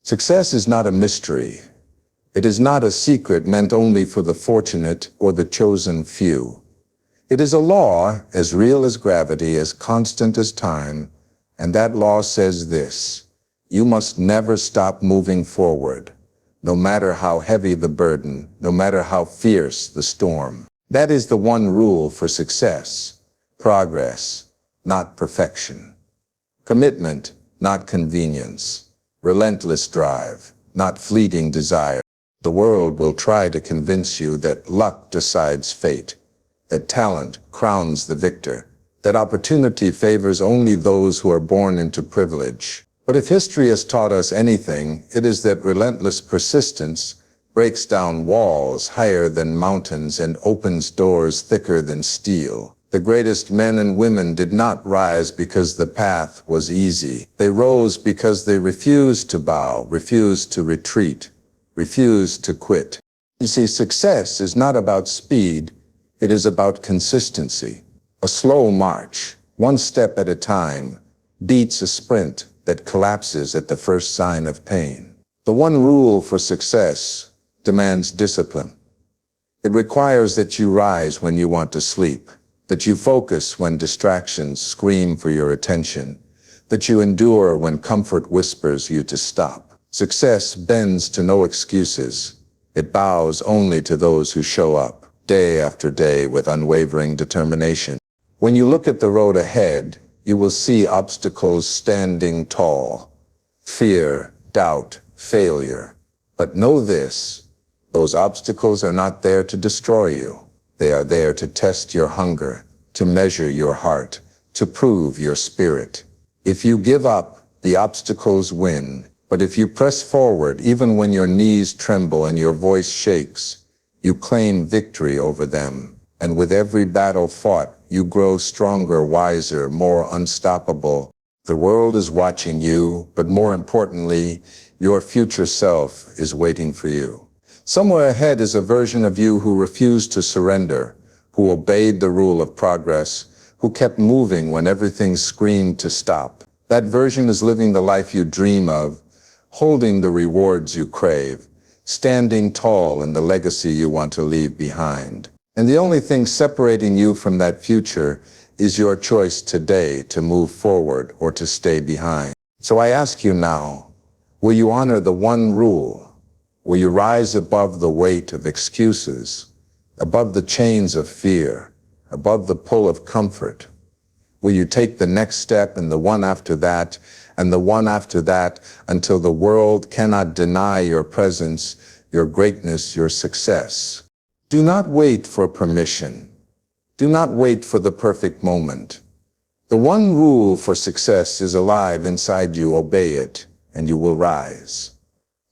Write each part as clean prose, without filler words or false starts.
Success is not a mystery. It is not a secret meant only for the fortunate or the chosen few. It is a law as real as gravity, as constant as time, and that law says this: you must never stop moving forward, no matter how heavy the burden, no matter how fierce the storm. That is the one rule for success: progress, not perfection. Commitment, not convenience. Relentless drive, not fleeting desire. The world will try to convince you that luck decides fate, that talent crowns the victor, that opportunity favors only those who are born into privilege. But if history has taught us anything, it is that relentless persistence breaks down walls higher than mountains and opens doors thicker than steel. The greatest men and women did not rise because the path was easy. They rose because they refused to bow, refused to retreat, refused to quit. You see, success is not about speed, it is about consistency. A slow march, one step at a time, beats a sprint that collapses at the first sign of pain. The one rule for success demands discipline. It requires that you rise when you want to sleep, that you focus when distractions scream for your attention, that you endure when comfort whispers you to stop. Success bends to no excuses. It bows only to those who show up, day after day, with unwavering determination. When you look at the road ahead, you will see obstacles standing tall: fear, doubt, failure. But know this: those obstacles are not there to destroy you. They are there to test your hunger, to measure your heart, to prove your spirit. If you give up, the obstacles win. But if you press forward, even when your knees tremble and your voice shakes, you claim victory over them. And with every battle fought, you grow stronger, wiser, more unstoppable. The world is watching you, but more importantly, your future self is waiting for you. Somewhere ahead is a version of you who refused to surrender, who obeyed the rule of progress, who kept moving when everything screamed to stop. That version is living the life you dream of, holding the rewards you crave, standing tall in the legacy you want to leave behind. And the only thing separating you from that future is your choice today to move forward or to stay behind. So I ask you now, will you honor the one rule? Will you rise above the weight of excuses, above the chains of fear, above the pull of comfort? Will you take the next step and the one after that, and the one after that, until the world cannot deny your presence, your greatness, your success? Do not wait for permission. Do not wait for the perfect moment. The one rule for success is alive inside you. Obey it, and you will rise.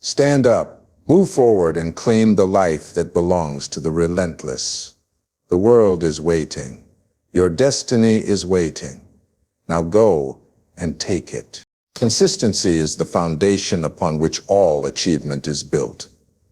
Stand up. Move forward and claim the life that belongs to the relentless. The world is waiting. Your destiny is waiting. Now go and take it. Consistency is the foundation upon which all achievement is built.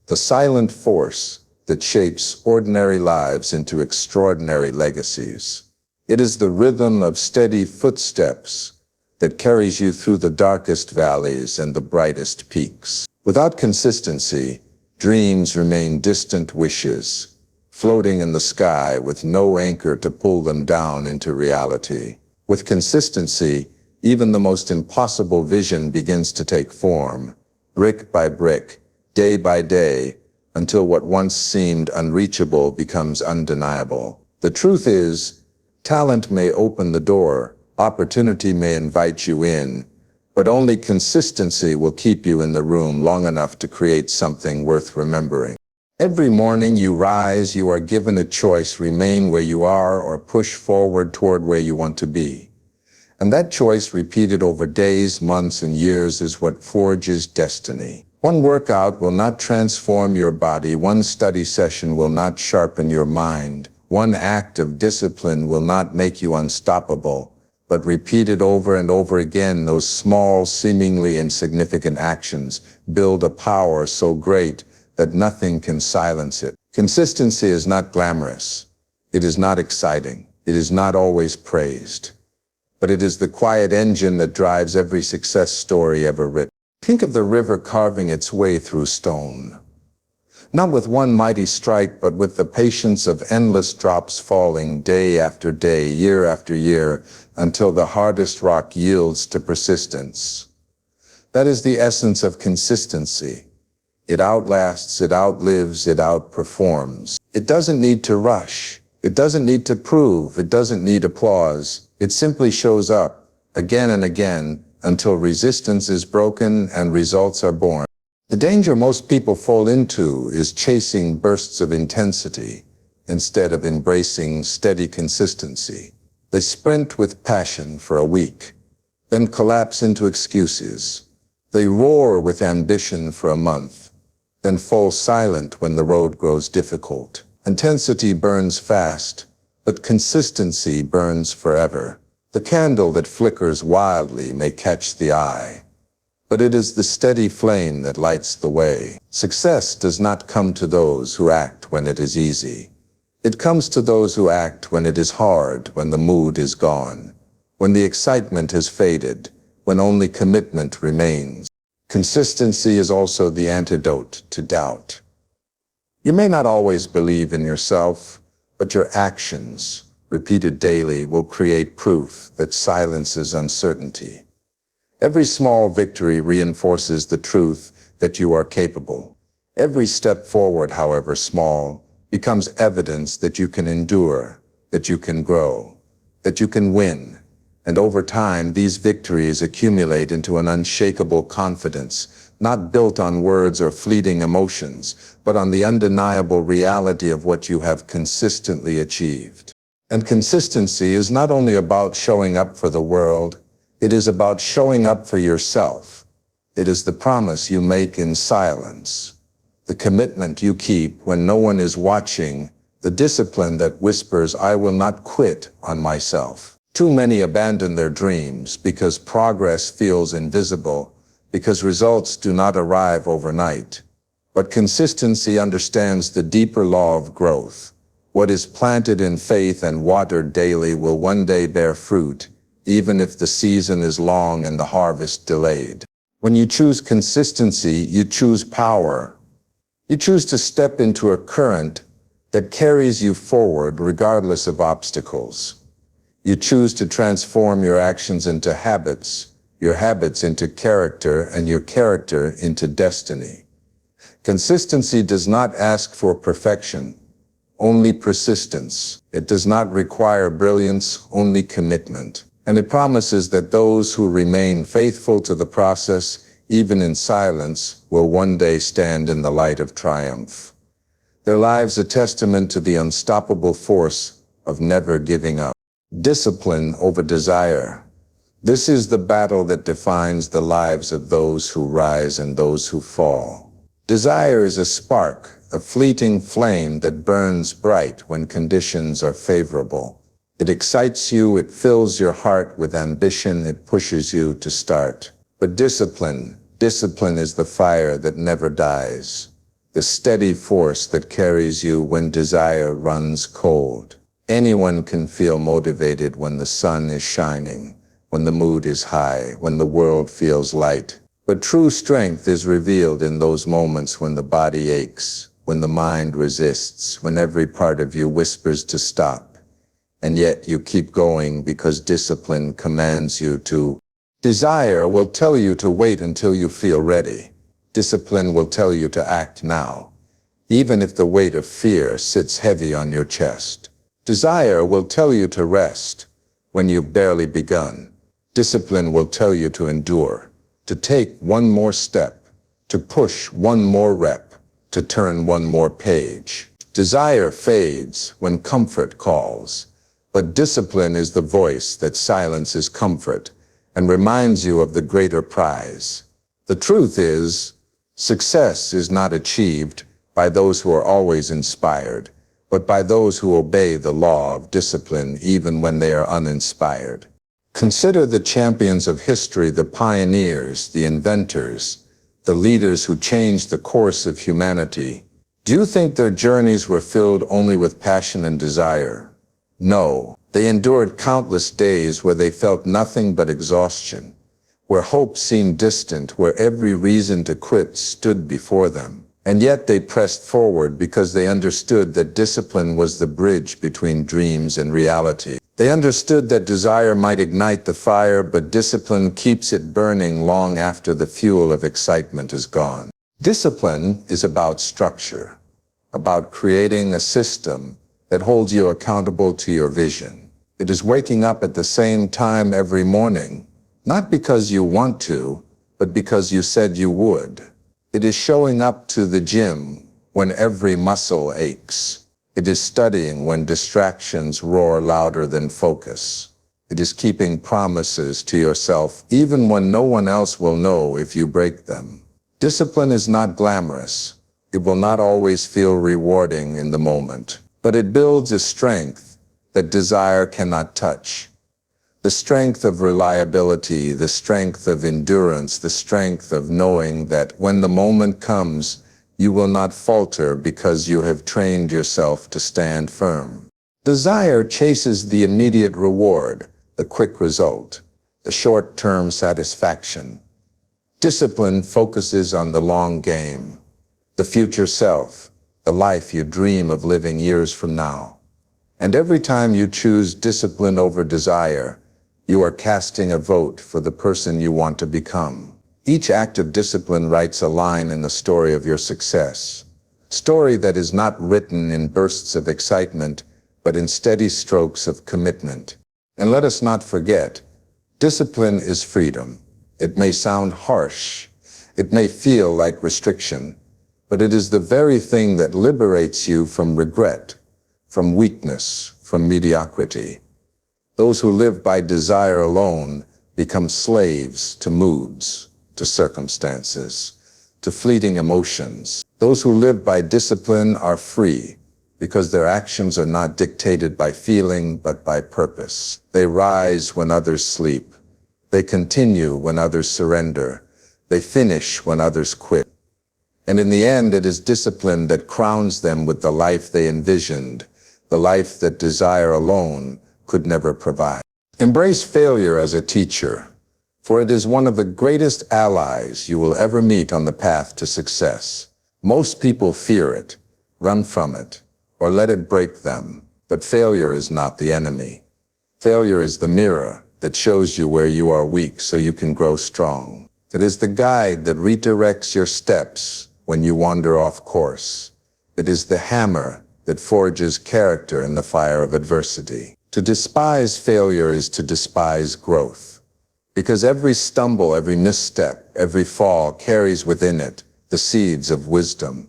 The silent force that shapes ordinary lives into extraordinary legacies. It is the rhythm of steady footsteps that carries you through the darkest valleys and the brightest peaks. Without consistency, dreams remain distant wishes, floating in the sky with no anchor to pull them down into reality. With consistency, even the most impossible vision begins to take form, brick by brick, day by day, until what once seemed unreachable becomes undeniable. The truth is, talent may open the door, opportunity may invite you in, but only consistency will keep you in the room long enough to create something worth remembering. Every morning you rise, you are given a choice: remain where you are or push forward toward where you want to be. And that choice, repeated over days, months, and years, is what forges destiny. One workout will not transform your body, one study session will not sharpen your mind, one act of discipline will not make you unstoppable. But repeated over and over again, those small, seemingly insignificant actions build a power so great that nothing can silence it. Consistency is not glamorous. It is not exciting. It is not always praised. But it is the quiet engine that drives every success story ever written. Think of the river carving its way through stone. Not with one mighty strike, but with the patience of endless drops falling day after day, year after year, until the hardest rock yields to persistence. That is the essence of consistency. It outlasts, it outlives, it outperforms. It doesn't need to rush. It doesn't need to prove. It doesn't need applause. It simply shows up, again and again, until resistance is broken and results are born. The danger most people fall into is chasing bursts of intensity instead of embracing steady consistency. They sprint with passion for a week, then collapse into excuses. They roar with ambition for a month, then fall silent when the road grows difficult. Intensity burns fast, but consistency burns forever. The candle that flickers wildly may catch the eye, but it is the steady flame that lights the way. Success does not come to those who act when it is easy. It comes to those who act when it is hard, when the mood is gone, when the excitement has faded, when only commitment remains. Consistency is also the antidote to doubt. You may not always believe in yourself, but your actions, repeated daily, will create proof that silences uncertainty. Every small victory reinforces the truth that you are capable. Every step forward, however small, becomes evidence that you can endure, that you can grow, that you can win. And over time, these victories accumulate into an unshakable confidence, not built on words or fleeting emotions, but on the undeniable reality of what you have consistently achieved. And consistency is not only about showing up for the world, it is about showing up for yourself. It is the promise you make in silence, the commitment you keep when no one is watching, the discipline that whispers, "I will not quit on myself." Too many abandon their dreams because progress feels invisible, because results do not arrive overnight. But consistency understands the deeper law of growth. What is planted in faith and watered daily will one day bear fruit, even if the season is long and the harvest delayed. When you choose consistency, you choose power. You choose to step into a current that carries you forward regardless of obstacles. You choose to transform your actions into habits, your habits into character, and your character into destiny. Consistency does not ask for perfection, only persistence. It does not require brilliance, only commitment. And it promises that those who remain faithful to the process, even in silence, will one day stand in the light of triumph. Their lives a testament to the unstoppable force of never giving up. Discipline over desire. This is the battle that defines the lives of those who rise and those who fall. Desire is a spark, a fleeting flame that burns bright when conditions are favorable. It excites you, it fills your heart with ambition, it pushes you to start. But discipline is the fire that never dies, the steady force that carries you when desire runs cold. Anyone can feel motivated when the sun is shining, when the mood is high, when the world feels light. But true strength is revealed in those moments when the body aches, when the mind resists, when every part of you whispers to stop. And yet you keep going because discipline commands you to. Desire will tell you to wait until you feel ready. Discipline will tell you to act now, even if the weight of fear sits heavy on your chest. Desire will tell you to rest when you've barely begun. Discipline will tell you to endure, to take one more step, to push one more rep, to turn one more page. Desire fades when comfort calls, but discipline is the voice that silences comfort and reminds you of the greater prize. The truth is, success is not achieved by those who are always inspired, but by those who obey the law of discipline even when they are uninspired. Consider the champions of history, the pioneers, the inventors, the leaders who changed the course of humanity. Do you think their journeys were filled only with passion and desire? No, they endured countless days where they felt nothing but exhaustion, where hope seemed distant, where every reason to quit stood before them. And yet they pressed forward because they understood that discipline was the bridge between dreams and reality. They understood that desire might ignite the fire, but discipline keeps it burning long after the fuel of excitement is gone. Discipline is about structure, about creating a system that holds you accountable to your vision. It is waking up at the same time every morning, not because you want to, but because you said you would. It is showing up to the gym when every muscle aches. It is studying when distractions roar louder than focus. It is keeping promises to yourself even when no one else will know if you break them. Discipline is not glamorous. It will not always feel rewarding in the moment, but it builds a strength that desire cannot touch. The strength of reliability, the strength of endurance, the strength of knowing that when the moment comes, you will not falter because you have trained yourself to stand firm. Desire chases the immediate reward, the quick result, the short-term satisfaction. Discipline focuses on the long game, the future self, the life you dream of living years from now. And every time you choose discipline over desire, you are casting a vote for the person you want to become. Each act of discipline writes a line in the story of your success. Story that is not written in bursts of excitement, but in steady strokes of commitment. And let us not forget, discipline is freedom. It may sound harsh. It may feel like restriction, but it is the very thing that liberates you from regret, from weakness, from mediocrity. Those who live by desire alone become slaves to moods, to circumstances, to fleeting emotions. Those who live by discipline are free because their actions are not dictated by feeling but by purpose. They rise when others sleep. They continue when others surrender. They finish when others quit. And in the end, it is discipline that crowns them with the life they envisioned, the life that desire alone could never provide. Embrace failure as a teacher, for it is one of the greatest allies you will ever meet on the path to success. Most people fear it, run from it, or let it break them. But failure is not the enemy. Failure is the mirror that shows you where you are weak so you can grow strong. It is the guide that redirects your steps when you wander off course. It is the hammer that forges character in the fire of adversity. To despise failure is to despise growth, because every stumble, every misstep, every fall carries within it the seeds of wisdom,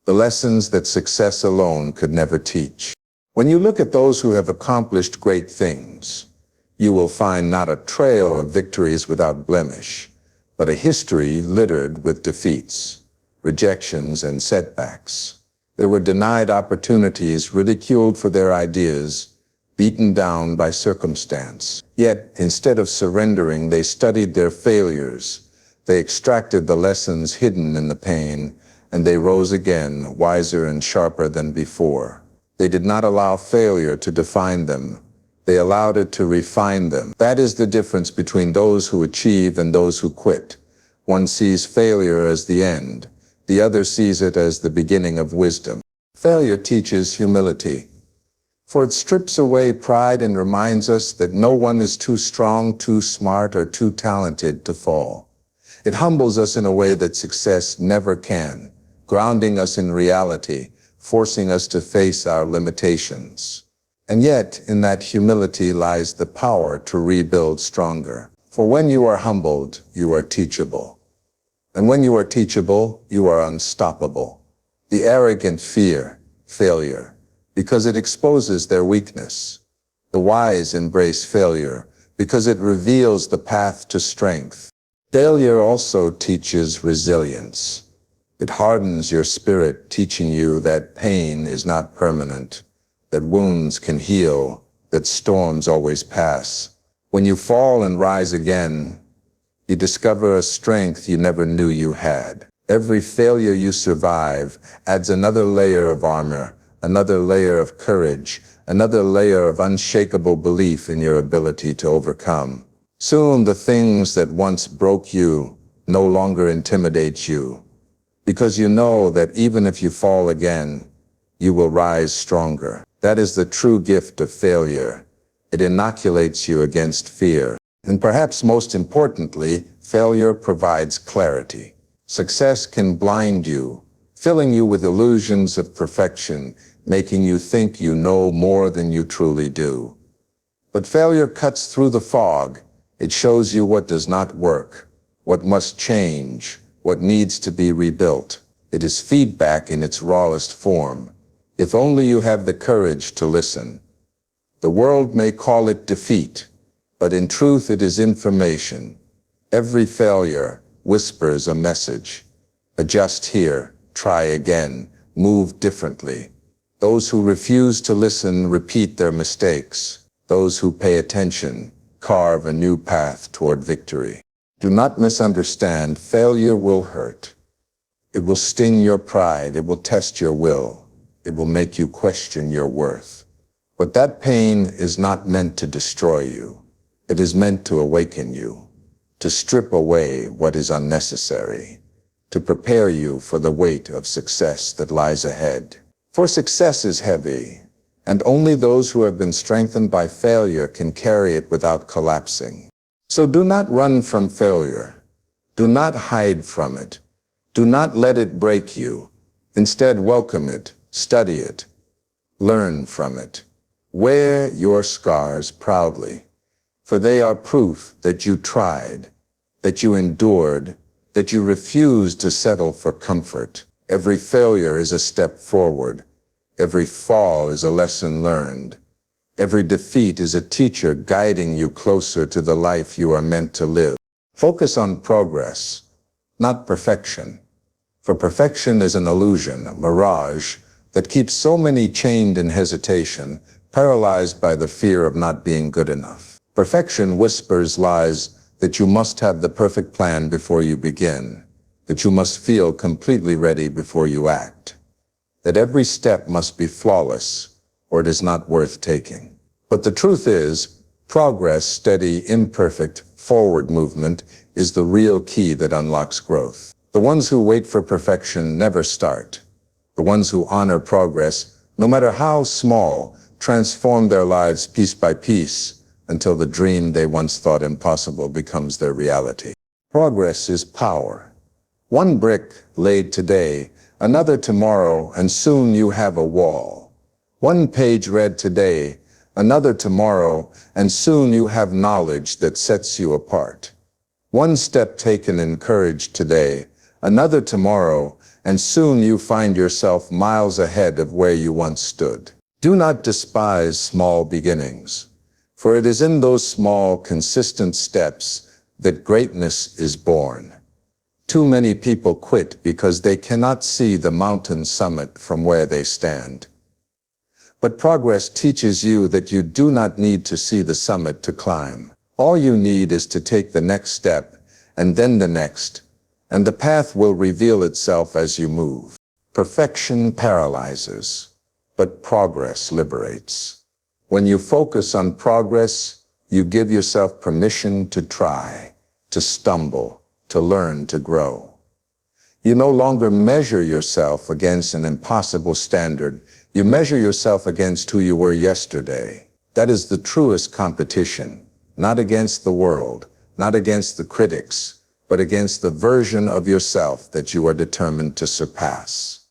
the lessons that success alone could never teach. When you look at those who have accomplished great things, you will find not a trail of victories without blemish, but a history littered with defeats, rejections, and setbacks. They were denied opportunities, ridiculed for their ideas, beaten down by circumstance. Yet, instead of surrendering, they studied their failures. They extracted the lessons hidden in the pain, and they rose again, wiser and sharper than before. They did not allow failure to define them. They allowed it to refine them. That is the difference between those who achieve and those who quit. One sees failure as the end. The other sees it as the beginning of wisdom. Failure teaches humility, for it strips away pride and reminds us that no one is too strong, too smart, or too talented to fall. It humbles us in a way that success never can, grounding us in reality, forcing us to face our limitations. And yet, in that humility lies the power to rebuild stronger. For when you are humbled, you are teachable. And when you are teachable, you are unstoppable. The arrogant fear failure because it exposes their weakness. The wise embrace failure because it reveals the path to strength. Failure also teaches resilience. It hardens your spirit, teaching you that pain is not permanent, that wounds can heal, that storms always pass. When you fall and rise again, you discover a strength you never knew you had. Every failure you survive adds another layer of armor, another layer of courage, another layer of unshakable belief in your ability to overcome. Soon the things that once broke you no longer intimidate you, because you know that even if you fall again, you will rise stronger. That is the true gift of failure. It inoculates you against fear. And perhaps most importantly, failure provides clarity. Success can blind you, filling you with illusions of perfection, making you think you know more than you truly do. But failure cuts through the fog. It shows you what does not work, what must change, what needs to be rebuilt. It is feedback in its rawest form, if only you have the courage to listen. The world may call it defeat, but in truth it is information. Every failure whispers a message. Adjust here, try again, move differently. Those who refuse to listen repeat their mistakes. Those who pay attention carve a new path toward victory. Do not misunderstand, failure will hurt. It will sting your pride, it will test your will, it will make you question your worth. But that pain is not meant to destroy you. It is meant to awaken you, to strip away what is unnecessary, to prepare you for the weight of success that lies ahead. For success is heavy, and only those who have been strengthened by failure can carry it without collapsing. So do not run from failure. Do not hide from it. Do not let it break you. Instead, welcome it, study it, learn from it. Wear your scars proudly, for they are proof that you tried, that you endured, that you refused to settle for comfort. Every failure is a step forward. Every fall is a lesson learned. Every defeat is a teacher guiding you closer to the life you are meant to live. Focus on progress, not perfection. For perfection is an illusion, a mirage, that keeps so many chained in hesitation, paralyzed by the fear of not being good enough. Perfection whispers lies that you must have the perfect plan before you begin, that you must feel completely ready before you act, that every step must be flawless, or it is not worth taking. But the truth is, progress, steady, imperfect, forward movement is the real key that unlocks growth. The ones who wait for perfection never start. The ones who honor progress, no matter how small, transform their lives piece by piece until the dream they once thought impossible becomes their reality. Progress is power. One brick laid today, another tomorrow, and soon you have a wall. One page read today, another tomorrow, and soon you have knowledge that sets you apart. One step taken in courage today, another tomorrow, and soon you find yourself miles ahead of where you once stood. Do not despise small beginnings, for it is in those small, consistent steps that greatness is born. Too many people quit because they cannot see the mountain summit from where they stand. But progress teaches you that you do not need to see the summit to climb. All you need is to take the next step, and then the next, and the path will reveal itself as you move. Perfection paralyzes, but progress liberates. When you focus on progress, you give yourself permission to try, to stumble, to learn, to grow. You no longer measure yourself against an impossible standard. You measure yourself against who you were yesterday. That is the truest competition, not against the world, not against the critics, but against the version of yourself that you are determined to surpass.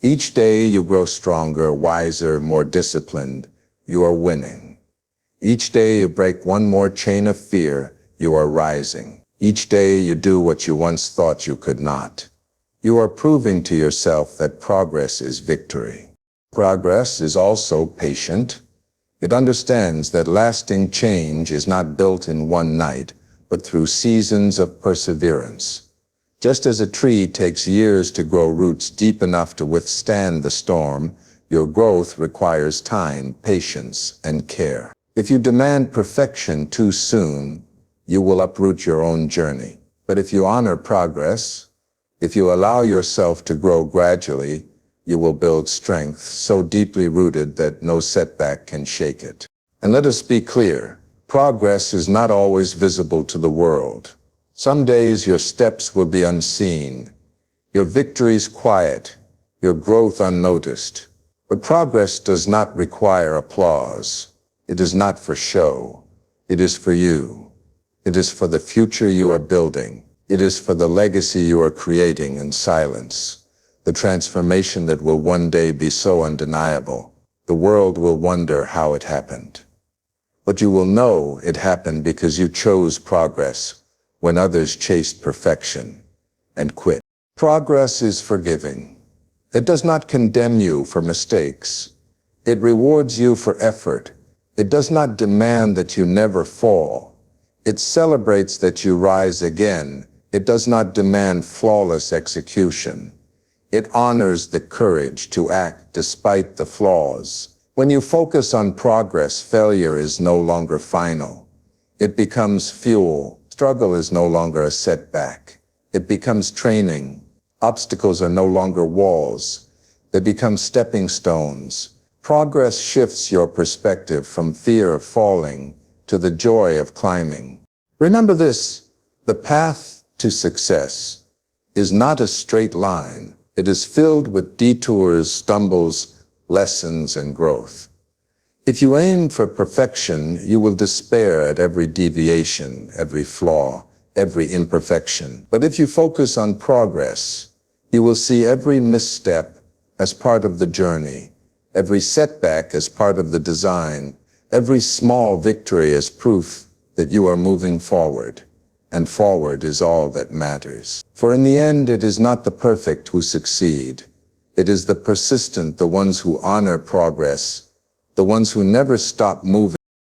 Each day you grow stronger, wiser, more disciplined. You are winning. Each day you break one more chain of fear. You are rising. Each day you do what you once thought you could not. You are proving to yourself that progress is victory. Progress is also patient. It understands that lasting change is not built in one night, but through seasons of perseverance. Just as a tree takes years to grow roots deep enough to withstand the storm, your growth requires time, patience, and care. If you demand perfection too soon, you will uproot your own journey. But if you honor progress, if you allow yourself to grow gradually, you will build strength so deeply rooted that no setback can shake it. And let us be clear, Progress is not always visible to the world. Some days your steps will be unseen, your victories quiet, your growth unnoticed. But progress does not require applause. It is not for show. It is for you. It is for the future you are building. It is for the legacy you are creating in silence. The transformation that will one day be so undeniable. The world will wonder how it happened. But you will know it happened because you chose progress when others chased perfection and quit. Progress is forgiving. It does not condemn you for mistakes. It rewards you for effort. It does not demand that you never fall. It celebrates that you rise again. It does not demand flawless execution. It honors the courage to act despite the flaws. When you focus on progress, failure is no longer final. It becomes fuel. Struggle is no longer a setback. It becomes training. Obstacles are no longer walls. They become stepping stones. Progress shifts your perspective from fear of falling to the joy of climbing. Remember this, the path to success is not a straight line. It is filled with detours, stumbles, lessons, and growth. If you aim for perfection, you will despair at every deviation, every flaw, every imperfection. But if you focus on progress, you will see every misstep as part of the journey, every setback as part of the design, every small victory as proof that you are moving forward. And forward is all that matters. For in the end, it is not the perfect who succeed. It is the persistent, the ones who honor progress, the ones who never stop moving.